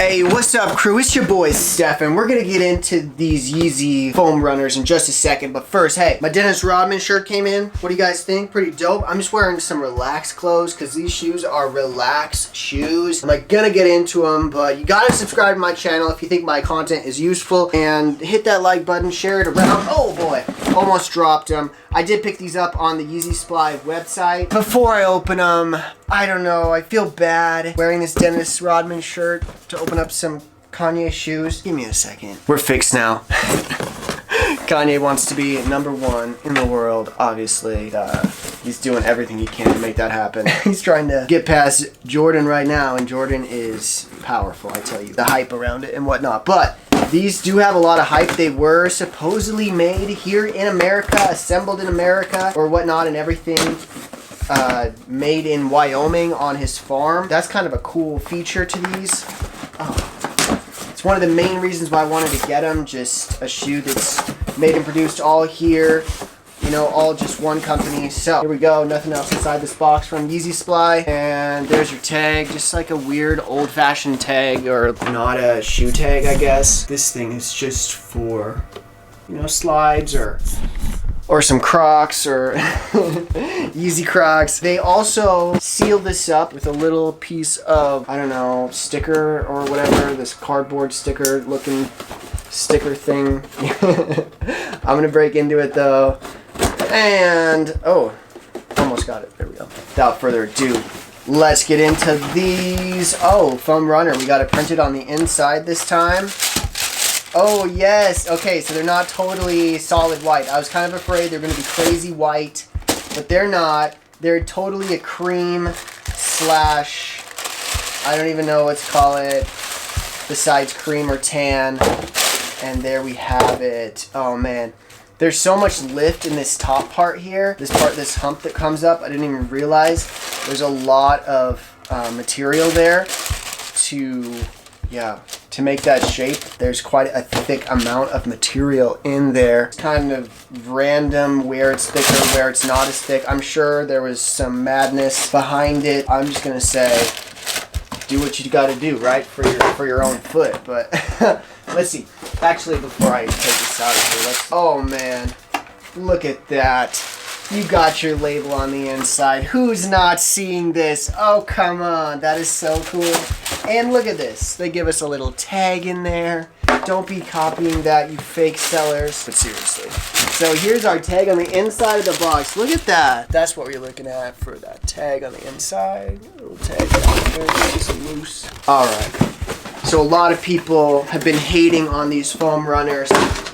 Hey, what's up crew? It's your boy Stefan. We're gonna get into these Yeezy Foam Runners in just a second, but first, hey, my Dennis Rodman shirt came in. What do you guys think? Pretty dope. I'm just wearing some relaxed clothes because these shoes are relaxed shoes. I'm like gonna get into them, but you gotta subscribe to my channel if you think my content is useful, and hit that like button, share it around. Oh boy, almost dropped them. I did pick these up on the Yeezy Supply website. Before I open them, I don't know, I feel bad wearing this Dennis Rodman shirt to open up some Kanye shoes. Give me a second. We're fixed now. Kanye wants to be #1 in the world, obviously. He's doing everything he can to make that happen. He's trying to get past Jordan right now, and Jordan is powerful, I tell you. The hype around it and whatnot. But these do have a lot of hype. They were supposedly made here in America, assembled in America, or whatnot, and everything. Made in Wyoming on his farm. That's kind of a cool feature to these. It's one of the main reasons why I wanted to get them. Just a shoe that's made and produced all here. You know, all just one company. So here we go. Nothing else inside this box from Yeezy Supply. And there's your tag. Just like a weird old-fashioned tag, or not a shoe tag, I guess. This thing is just for, you know, slides or some Crocs or Yeezy Crocs. They also seal this up with a little piece of, I don't know, sticker or whatever, this cardboard sticker looking sticker thing. I'm gonna break into it though. And, oh, almost got it, there we go. Without further ado, let's get into these. Oh, foam runner, we got it printed on the inside this time. Oh yes, okay, so they're not totally solid white. I was kind of afraid they're going to be crazy white, but they're not. They're totally a cream slash, I don't even know what to call it, besides cream or tan. And there we have it. Oh man, there's so much lift in this top part here. This part, this hump that comes up, I didn't even realize. There's a lot of material there to make that shape. There's quite a thick amount of material in there. It's kind of random where it's thicker, where it's not as thick. I'm sure there was some madness behind it. I'm just gonna say, do what you gotta do, right? For your own foot. But let's see. Actually, before I take this out of here, oh man, look at that. You got your label on the inside. Who's not seeing this? Oh, come on. That is so cool. And look at this. They give us a little tag in there. Don't be copying that, you fake sellers. But seriously. So here's our tag on the inside of the box. Look at that. That's what we're looking at for that tag on the inside. A little tag down there. Nice and loose. Alright. So a lot of people have been hating on these foam runners,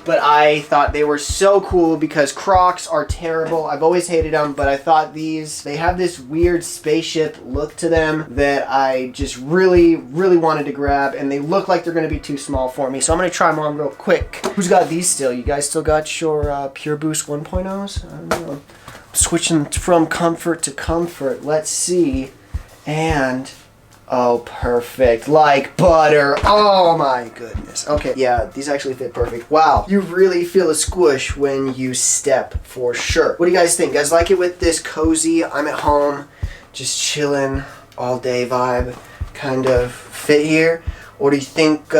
but I thought they were so cool because Crocs are terrible. I've always hated them, but I thought they have this weird spaceship look to them that I just really, really wanted to grab, and they look like they're going to be too small for me. So I'm going to try them on real quick. Who's got these still? You guys still got your Pure Boost 1.0s? I don't know. Switching from comfort to comfort. Let's see. And oh, perfect. Like butter. Oh my goodness. Okay, yeah, these actually fit perfect. Wow, you really feel a squish when you step, for sure. What do you guys think? You guys like it with this cozy, I'm at home, just chilling all day vibe kind of fit here? Or do you think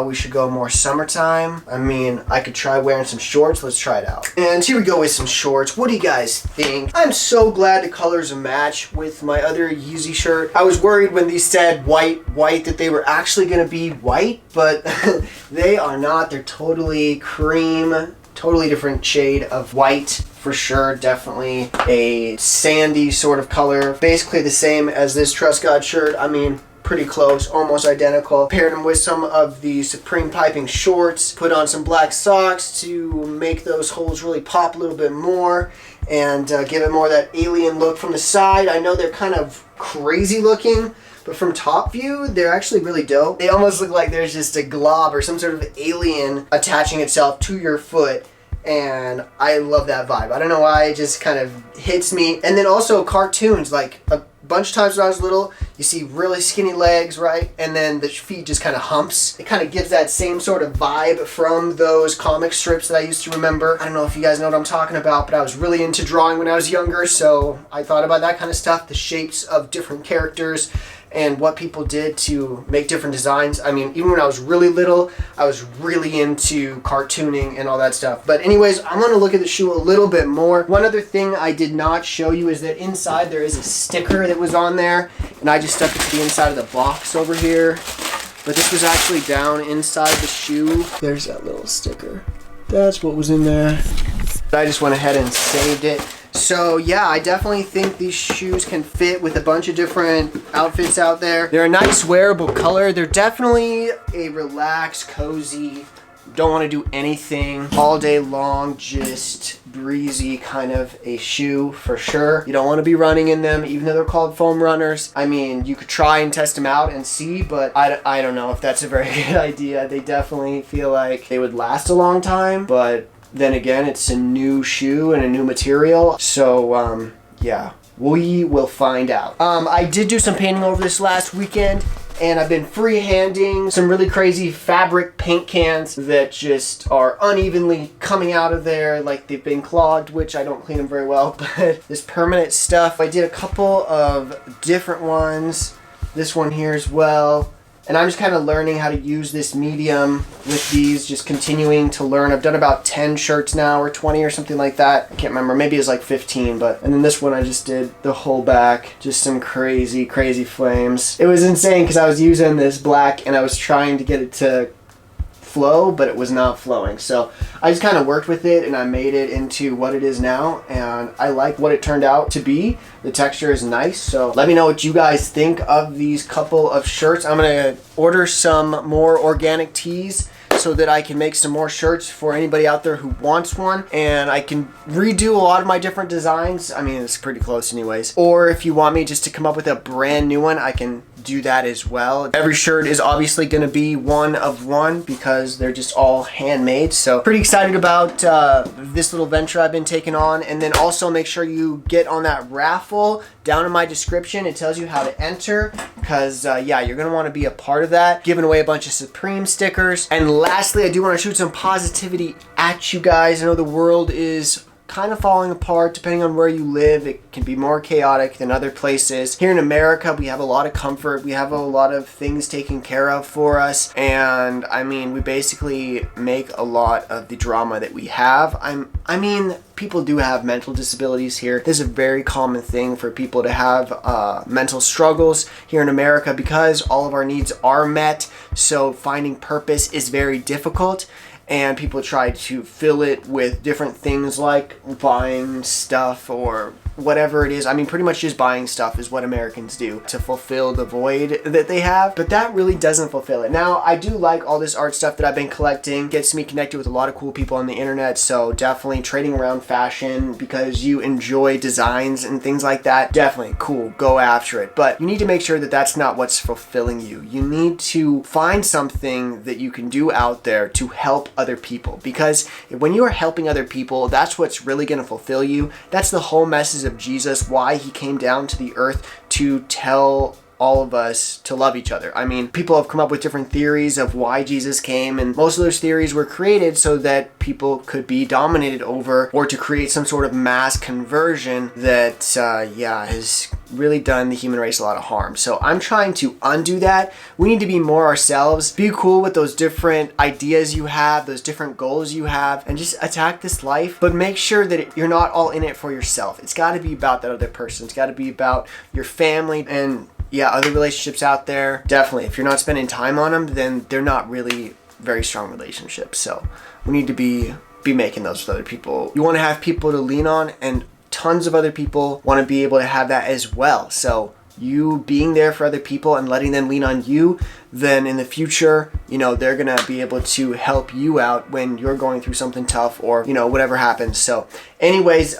we should go more summertime? I mean, I could try wearing some shorts. Let's try it out. And here we go with some shorts. What do you guys think? I'm so glad the colors match with my other Yeezy shirt. I was worried when these said white, that they were actually going to be white, but they are not. They're totally cream, totally different shade of white. For sure, definitely a sandy sort of color. Basically the same as this Trust God shirt. I mean, pretty close, almost identical. Paired them with some of the Supreme piping shorts, put on some black socks to make those holes really pop a little bit more and give it more of that alien look from the side. I know they're kind of crazy looking, but from top view, they're actually really dope. They almost look like there's just a glob or some sort of alien attaching itself to your foot, and I love that vibe. I don't know why, it just kind of hits me. And then also cartoons, like a bunch of times when I was little, you see really skinny legs, right? And then the feet just kind of humps. It kind of gives that same sort of vibe from those comic strips that I used to remember. I don't know if you guys know what I'm talking about, but I was really into drawing when I was younger, so I thought about that kind of stuff, the shapes of different characters and what people did to make different designs. I mean, even when I was really little, I was really into cartooning and all that stuff. But anyways, I'm going to look at the shoe a little bit more. One other thing I did not show you is that inside there is a sticker that was on there, and I just stuck it to the inside of the box over here. But this was actually down inside the shoe. There's that little sticker. That's what was in there. I just went ahead and saved it. So yeah, I definitely think these shoes can fit with a bunch of different outfits out there. They're a nice wearable color. They're definitely a relaxed, cozy, don't want to do anything all day long, just breezy kind of a shoe for sure. You don't want to be running in them, even though they're called foam runners. I mean, you could try and test them out and see, but I don't know if that's a very good idea. They definitely feel like they would last a long time, but then again, it's a new shoe and a new material, so yeah, we will find out. I did do some painting over this last weekend, and I've been freehanding some really crazy fabric paint cans that just are unevenly coming out of there, like they've been clogged, which I don't clean them very well, but this permanent stuff, I did a couple of different ones, this one here as well. And I'm just kind of learning how to use this medium with these, just continuing to learn. I've done about 10 shirts now, or 20 or something like that. I can't remember, maybe it's like 15, but, and then this one I just did the whole back, just some crazy, crazy flames. It was insane because I was using this black and I was trying to get it to flow, but it was not flowing. So I just kind of worked with it and I made it into what it is now, and I like what it turned out to be. The texture is nice, so let me know what you guys think of these couple of shirts. I'm gonna order some more organic tees so that I can make some more shirts for anybody out there who wants one, and I can redo a lot of my different designs. I mean, it's pretty close anyways. Or if you want me just to come up with a brand new one, I can do that as well. Every shirt is obviously going to be one of one because they're just all handmade. So pretty excited about this little venture I've been taking on. And then also make sure you get on that raffle down in my description. It tells you how to enter because yeah, you're going to want to be a part of that. Giving away a bunch of Supreme stickers. And lastly, I do want to shoot some positivity at you guys. I know the world is kind of falling apart depending on where you live. It can be more chaotic than other places. Here in America, we have a lot of comfort. We have a lot of things taken care of for us. And I mean, we basically make a lot of the drama that we have. I mean, people do have mental disabilities here. This is a very common thing for people to have mental struggles here in America because all of our needs are met. So finding purpose is very difficult. And people try to fill it with different things like buying stuff or whatever it is. I mean, pretty much just buying stuff is what Americans do to fulfill the void that they have, but that really doesn't fulfill it. Now, I do like all this art stuff that I've been collecting. Gets me connected with a lot of cool people on the internet, so definitely trading around fashion because you enjoy designs and things like that. Definitely cool, go after it. But you need to make sure that that's not what's fulfilling you. You need to find something that you can do out there to help other people, because when you are helping other people, that's what's really going to fulfill you. That's the whole message of Jesus, why he came down to the earth, to tell all of us to love each other. I mean, people have come up with different theories of why Jesus came, and most of those theories were created so that people could be dominated over, or to create some sort of mass conversion that yeah, has really done the human race a lot of harm. So I'm trying to undo that. We need to be more ourselves, be cool with those different ideas you have, those different goals you have, and just attack this life, but make sure that you're not all in it for yourself. It's got to be about that other person. It's got to be about your family and yeah, other relationships out there. Definitely, if you're not spending time on them, then they're not really very strong relationships. So we need to be making those with other people. You want to have people to lean on, and tons of other people want to be able to have that as well. So you being there for other people and letting them lean on you, then in the future, you know, they're going to be able to help you out when you're going through something tough, or, you know, whatever happens. So anyways,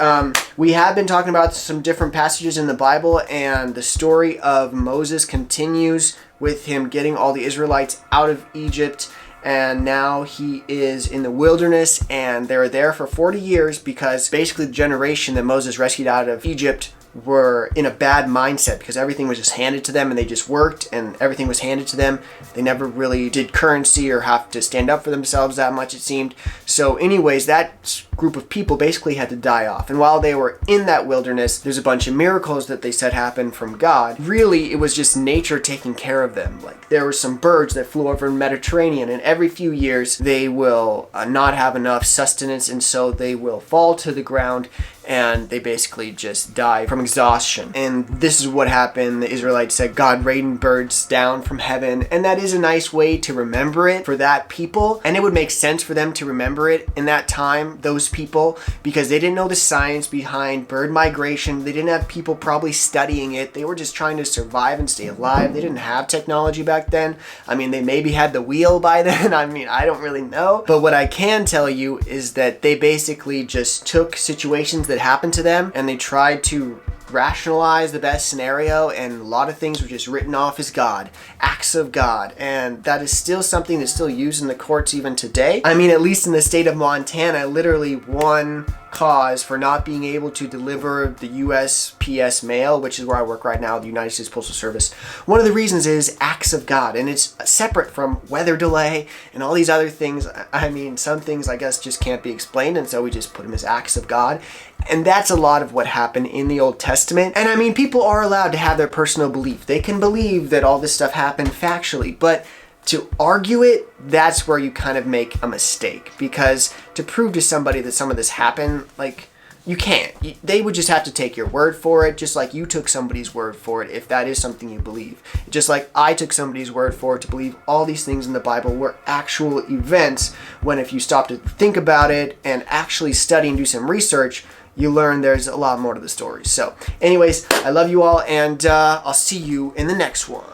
we have been talking about some different passages in the Bible, and the story of Moses continues with him getting all the Israelites out of Egypt. And now he is in the wilderness, and they're there for 40 years because basically the generation that Moses rescued out of Egypt were in a bad mindset because everything was just handed to them and they just worked and everything was handed to them. They never really did currency or have to stand up for themselves that much, it seemed. So anyways, that group of people basically had to die off. And while they were in that wilderness, there's a bunch of miracles that they said happened from God. Really, it was just nature taking care of them. Like there were some birds that flew over in the Mediterranean, and every few years they will not have enough sustenance, and so they will fall to the ground and they basically just die from exhaustion. And this is what happened. The Israelites said God rained birds down from heaven, and that is a nice way to remember it for that people. And it would make sense for them to remember it in that time, those people, because they didn't know the science behind bird migration. They didn't have people probably studying it. They were just trying to survive and stay alive. They didn't have technology back then. I mean, they maybe had the wheel by then. I mean, I don't really know. But what I can tell you is that they basically just took situations that happened to them and they tried to rationalize the best scenario, and a lot of things were just written off as God, acts of God, and that is still something that's still used in the courts even today. I mean, at least in the state of Montana, literally one cause for not being able to deliver the USPS mail, which is where I work right now, the United States Postal Service. One of the reasons is acts of God, and it's separate from weather delay and all these other things. I mean, some things I guess just can't be explained, and so we just put them as acts of God. And that's a lot of what happened in the Old Testament. And I mean, people are allowed to have their personal belief. They can believe that all this stuff happened factually, but to argue it, that's where you kind of make a mistake. Because to prove to somebody that some of this happened, like, you can't. They would just have to take your word for it, just like you took somebody's word for it if that is something you believe. Just like I took somebody's word for it to believe all these things in the Bible were actual events, when if you stop to think about it and actually study and do some research, you learn there's a lot more to the story. So anyways, I love you all, and I'll see you in the next one.